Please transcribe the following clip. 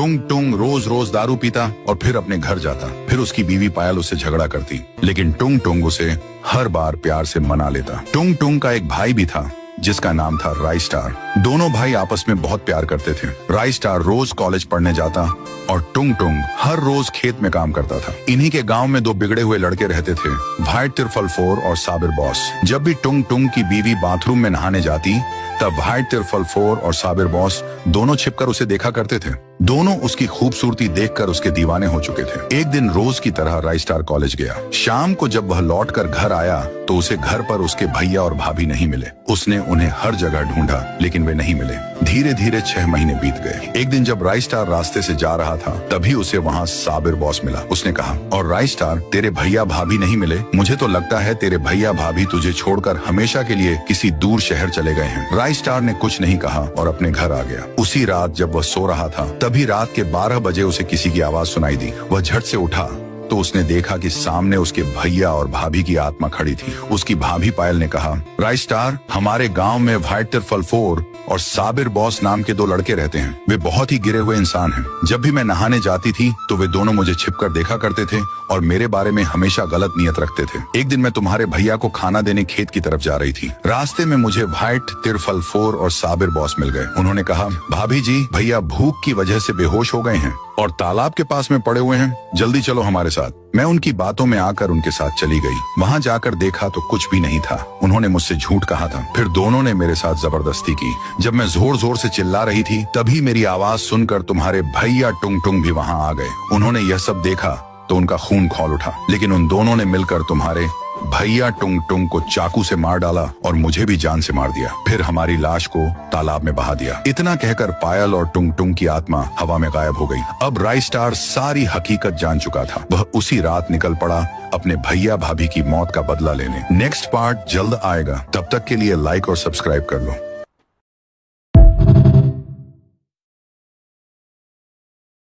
टुंग टुंग रोज रोज दारू पीता और फिर अपने घर जाता। फिर उसकी बीवी पायल उससे झगड़ा करती, लेकिन टुंग टुंग उसे हर बार प्यार से मना लेता। टुंग टुंग का एक भाई भी था जिसका नाम था राई स्टार। दोनों भाई आपस में बहुत प्यार करते थे। राई स्टार रोज कॉलेज पढ़ने जाता और टुंग टुंग हर रोज खेत में काम करता था। इन्हीं के गांव में दो बिगड़े हुए लड़के रहते थे, भाई तिरफल4 और साबिर बॉस। जब भी टुंग टुंग की बीवी बाथरूम में नहाने जाती तब भाई तिरफल4 और साबिर बॉस दोनों छिपकर उसे देखा करते थे। दोनों उसकी खूबसूरती देखकर उसके दीवाने हो चुके थे। एक दिन रोज की तरह राई स्टार कॉलेज गया। शाम को जब वह लौटकर घर आया तो उसे घर पर उसके भैया और भाभी नहीं मिले। उसने उन्हें हर जगह ढूंढा लेकिन वे नहीं मिले। धीरे धीरे 6 महीने बीत गए। एक दिन जब राई स्टार रास्ते से जा रहा था तभी उसे वहाँ साबिर बॉस मिला। उसने कहा, और राई स्टार, तेरे भैया भाभी नहीं मिले? मुझे तो लगता है तेरे भैया भाभी तुझे छोड़कर हमेशा के लिए किसी दूर शहर चले गए हैं। राई स्टार ने कुछ नहीं कहा और अपने घर आ गया। उसी रात जब वह सो रहा था तभी रात के 12 बजे उसे किसी की आवाज सुनाई दी। वह झट से उठा तो उसने देखा कि सामने उसके भैया और भाभी की आत्मा खड़ी थी। उसकी भाभी पायल ने कहा, राई स्टार, हमारे गांव में भाई तिरफल4 और साबिर बॉस नाम के 2 लड़के रहते हैं। वे बहुत ही गिरे हुए इंसान हैं। जब भी मैं नहाने जाती थी तो वे दोनों मुझे छिपकर देखा करते थे और मेरे बारे में हमेशा गलत नियत रखते थे। एक दिन मैं तुम्हारे भैया को खाना देने खेत की तरफ जा रही थी। रास्ते में मुझे भाई तिरफल4 और साबिर बॉस मिल गए। उन्होंने कहा, भाभी जी, भैया भूख की वजह से बेहोश हो गए हैं और तालाब के पास में पड़े हुए हैं, जल्दी चलो हमारे साथ। मैं उनकी बातों में आकर उनके साथ चली गई। वहाँ जाकर देखा तो कुछ भी नहीं था। उन्होंने मुझसे झूठ कहा था। फिर दोनों ने मेरे साथ जबरदस्ती की। जब मैं जोर जोर से चिल्ला रही थी तभी मेरी आवाज सुनकर तुम्हारे भैया टुंग टुंग भी वहाँ आ गए। उन्होंने यह सब देखा तो उनका खून खौल उठा, लेकिन उन दोनों ने मिलकर तुम्हारे भैया टुंग टुंग को चाकू से मार डाला और मुझे भी जान से मार दिया। फिर हमारी लाश को तालाब में बहा दिया। इतना कहकर पायल और टुंग टुंग की आत्मा हवा में गायब हो गई। अब राई स्टार सारी हकीकत जान चुका था। वह उसी रात निकल पड़ा अपने भैया भाभी की मौत का बदला लेने। नेक्स्ट पार्ट जल्द आएगा। तब तक के लिए लाइक और सब्सक्राइब कर लो।